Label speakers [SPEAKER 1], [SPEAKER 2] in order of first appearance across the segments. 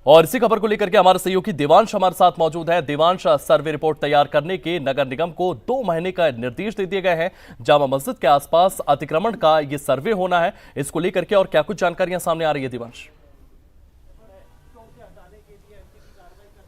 [SPEAKER 1] और इसी खबर को लेकर के हमारे सहयोगी देवांश हमारे साथ मौजूद है। देवांश, सर्वे रिपोर्ट तैयार करने के नगर निगम को 2 महीने का निर्देश दे दिए गए हैं। जामा मस्जिद के आसपास अतिक्रमण का ये सर्वे होना है, इसको लेकर के और क्या कुछ जानकारियां सामने आ रही है देवांश?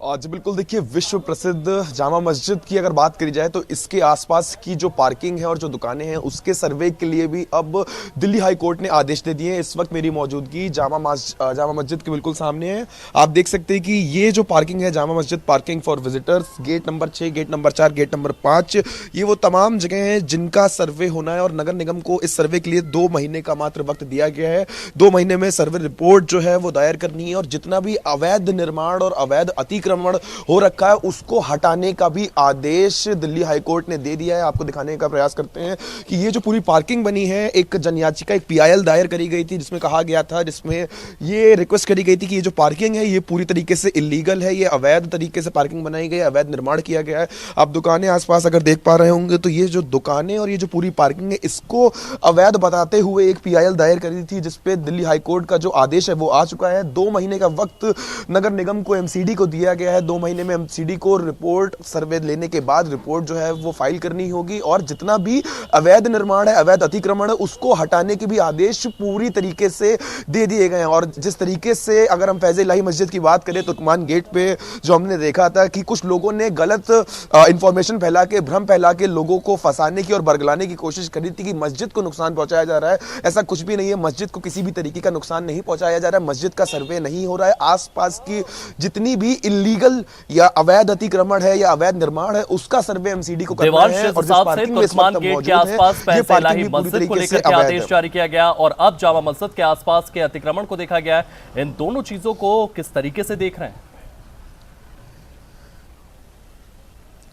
[SPEAKER 2] जी बिल्कुल, देखिए विश्व प्रसिद्ध जामा मस्जिद की अगर बात करी जाए तो इसके आसपास की जो पार्किंग है और जो दुकानें हैं उसके सर्वे के लिए भी अब दिल्ली हाई कोर्ट ने आदेश दे दिए हैं। इस वक्त मेरी मौजूदगी जामा मस्जिद के बिल्कुल सामने है। आप देख सकते हैं कि ये जो पार्किंग है Jama Masjid parking for visitors, gate number 6, gate number 4, gate number 5, ये वो तमाम जगह हैं जिनका सर्वे होना है और नगर निगम को इस सर्वे के लिए 2 महीने का मात्र वक्त दिया गया है। 2 महीने में सर्वे रिपोर्ट जो है वो दायर करनी है और जितना भी अवैध निर्माण और अवैध अतिक्रमण हो रखा है उसको हटाने का भी आदेश दिल्ली हाई कोर्ट ने दे दिया है। आपको दिखाने का प्रयास करते हैं कि ये जो पूरी पार्किंग बनी है, एक जन याचिका, एक PIL दायर करी गई थी जिसमें कहा गया था, जिसमें ये रिक्वेस्ट करी गई थी कि ये जो पार्किंग है ये पूरी तरीके से इलीगल है, ये अवैध तरीके से पार्किंग बनाई गई है, अवैध निर्माण किया गया है। आप दुकानें आसपास अगर देख पा रहे होंगे तो ये जो दुकानें और ये जो पूरी पार्किंग है इसको अवैध बताते हुए एक PIL दायर करी थी जिसपे दिल्ली हाई कोर्ट का जो आदेश है वो आ चुका है। 2 महीने का वक्त नगर निगम को MCD को दिया गया है। 2 महीने में MCD को रिपोर्ट सर्वे लेने के बाद रिपोर्ट जो है वो फाइल करनी होगी और जितना भी अवैध निर्माण है, अवैध अतिक्रमण है, उसको हटाने के भी आदेश पूरी तरीके से दे दिए गए हैं। और जिस तरीके से अगर हम फैज़ इलाही मस्जिद की बात करें, तुर्कमान गेट पे जो हमने देखा था कि कुछ लोगों ने गलत इंफॉर्मेशन फैला के, भ्रम फैला के लोगों को फंसाने की और बरगलाने की कोशिश करी थी कि मस्जिद को नुकसान पहुंचाया जा रहा है। ऐसा कुछ भी नहीं है, मस्जिद को किसी भी तरीके का नुकसान नहीं पहुंचाया जा रहा है। मस्जिद का सर्वे नहीं हो रहा है। आसपास की जितनी भी इलीगल या अवैध अतिक्रमण है या अवैध निर्माण है उसका सर्वे MCD को करना है। और
[SPEAKER 1] तुर्कमान गेट के आसपास फैज़ इलाही मस्जिद को लेकर के आदेश जारी किया गया और अब जामा मस्जिद के आसपास के अतिक्रमण को देखा गया है। इन दोनों चीजों को किस तरीके से देख रहे हैं?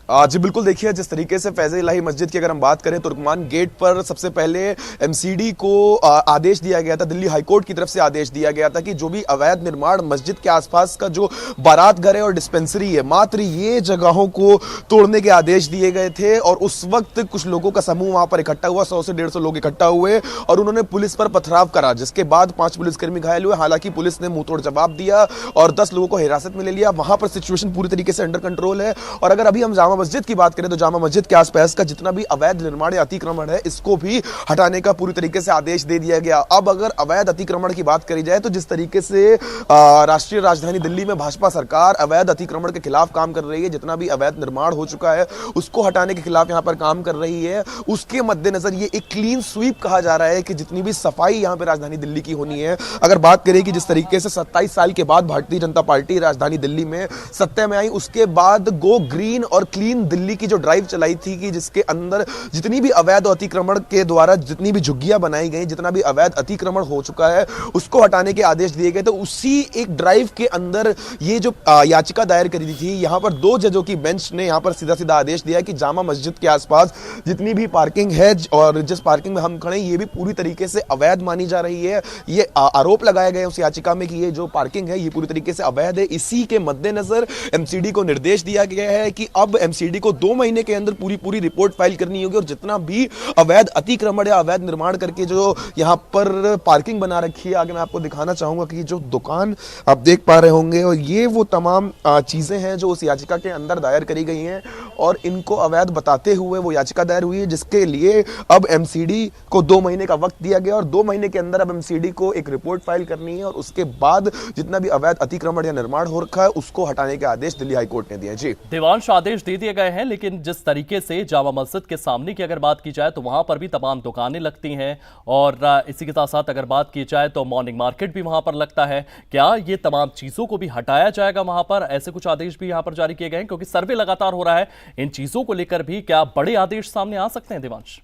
[SPEAKER 2] जी बिल्कुल, देखिए जिस तरीके से फैज़ इलाही मस्जिद की अगर हम बात करें, तुर्कमान गेट पर सबसे पहले MCD को आदेश दिया गया था, दिल्ली हाई कोर्ट की तरफ से आदेश दिया गया था कि जो भी अवैध निर्माण मस्जिद के आसपास का जो बारात घर है और डिस्पेंसरी है, मात्र ये जगहों को तोड़ने के आदेश दिए गए थे। और उस वक्त कुछ लोगों का समूह वहां पर इकट्ठा हुआ, 100 से 150 लोग इकट्ठा हुए और उन्होंने पुलिस पर पथराव करा, जिसके बाद 5 पुलिसकर्मी घायल हुए। हालांकि पुलिस ने मुंहतोड़ जवाब दिया और 10 लोगों को हिरासत में ले लिया। वहां पर सिचुएशन पूरी तरीके से अंडर कंट्रोल है। और अगर अभी हम जामा मस्जिद की बात करें तो जामा मस्जिद के आसपास का जितना भी अवैध निर्माण या अतिक्रमण है इसको भी हटाने का पूरी तरीके से आदेश दे दिया गया। अब अगर अवैध अतिक्रमण की बात करी जाए तो जिस तरीके से राष्ट्रीय राजधानी दिल्ली में भाजपा सरकार अवैध अतिक्रमण के खिलाफ काम कर रही है, जितना भी अवैध निर्माण हो चुका है उसको हटाने के खिलाफ यहां पर काम कर रही है, उसके मद्देनजर ये एक क्लीन स्वीप कहा जा रहा है कि जितनी भी सफाई यहां पर राजधानी दिल्ली की होनी है। अगर बात करें कि जिस तरीके से 27 साल के बाद भारतीय जनता पार्टी राजधानी दिल्ली में सत्ता में आई, उसके बाद गो ग्रीन और क्लीन दिल्ली की जो ड्राइव चलाई थी कि जिसके अंदर जितनी भी अवैध अतिक्रमण के द्वारा जितनी भी झुग्गियां बनाई गई, जितना भी अवैध अतिक्रमण हो चुका है उसको हटाने के आदेश दिए गए। तो उसी एक ड्राइव के अंदर ये जो याचिका दायर करी थी, यहां पर 2 जजों की बेंच ने यहां पर सीधा सीधा आदेश दिया कि जामा मस्जिद के आसपास जितनी भी पार्किंग है और जिस पार्किंग में हम खड़े ये भी पूरी तरीके से अवैध मानी जा रही है। ये आरोप लगाया गया उस याचिका में कि ये जो पार्किंग है ये पूरी तरीके से अवैध है। इसी के मद्देनजर MCD को निर्देश दिया गया है कि अब MCD को 2 महीने के अंदर पूरी रिपोर्ट फाइल करनी होगी और जितना भी अवैध अतिक्रमण या अवैध निर्माण करके जो यहां पर पार्किंग बना रखी है, आगे मैं आपको दिखाना चाहूंगा कि जो दुकान आप देख पा रहे होंगे और ये वो तमाम चीजें हैं जो उस याचिका के अंदर दायर करी गई हैं और इनको अवैध बताते हुए वो याचिका दायर हुई है, जिसके लिए अब MCD को 2 महीने का वक्त दिया गया और 2 महीने के अंदर अब MCD को एक रिपोर्ट फाइल करनी है और उसके बाद जितना भी अवैध अतिक्रमण या निर्माण हो रखा है उसको हटाने के आदेश दिल्ली हाई कोर्ट ने दिया। जी
[SPEAKER 1] देवांश, आदेश दे दिए गए हैं, लेकिन जिस तरीके से जामा मस्जिद के सामने की अगर बात की जाए तो वहां पर भी तमाम दुकानें लगती हैं और इसी के साथ साथ अगर बात की जाए तो मॉर्निंग मार्केट भी वहां पर लगता है। क्या ये तमाम चीजों को भी हटाया जाएगा वहां पर? ऐसे कुछ आदेश भी यहां पर जारी किए गए हैं क्योंकि सर्वे लगातार हो रहा है। इन चीजों को लेकर भी क्या बड़े आदेश सामने आ सकते हैं देवांश?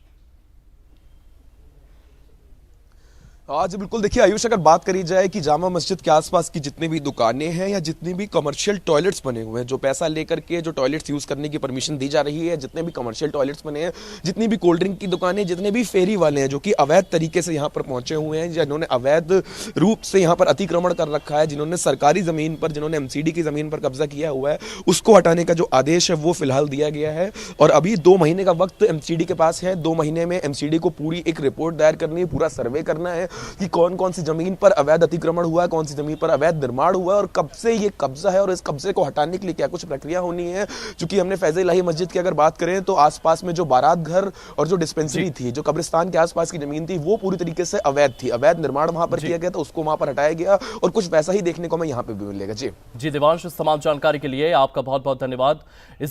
[SPEAKER 2] आज बिल्कुल, देखिए आयुष, अगर बात करी जाए कि जामा मस्जिद के आसपास की जितनी भी दुकानें हैं या जितनी भी कमर्शियल टॉयलेट्स बने हुए हैं, जो पैसा लेकर के जो टॉयलेट्स यूज करने की परमिशन दी जा रही है, जितने भी कमर्शियल टॉयलेट्स बने हैं, जितनी भी कोल्ड ड्रिंक की दुकानें, जितने भी फेरी वाले हैं जो कि अवैध तरीके से यहाँ पर पहुंचे हुए हैं, जिन्होंने अवैध रूप से यहाँ पर अतिक्रमण कर रखा है, जिन्होंने सरकारी जमीन पर, जिन्होंने MCD की जमीन पर कब्जा किया हुआ है, उसको हटाने का जो आदेश है वो फिलहाल दिया गया है। और अभी 2 महीने का वक्त MCD के पास है। 2 महीने में MCD को पूरी एक रिपोर्ट दायर करनी है, पूरा सर्वे करना है कि कौन कौन सी जमीन पर अवैध अतिक्रमण हुआ है, कौन सी जमीन पर अवैध निर्माण हुआ है और कब से ये कब्जा है और इस कब्जे को हटाने के लिए क्या कुछ प्रक्रिया होनी है। चूंकि हमने फैज़ इलाही मस्जिद की अगर बात करें तो आसपास में जो बारात घर और जो डिस्पेंसरी थी, जो कब्रिस्तान के आसपास की जमीन थी, वो पूरी तरीके से अवैध थी। अवैध निर्माण वहां पर किया गया था, उसको वहां पर हटाया गया और कुछ वैसा ही देखने को हमें यहाँ पे भी मिलेगा। जी
[SPEAKER 1] देवांश, इस तमाम जानकारी के लिए आपका बहुत बहुत धन्यवाद। इसी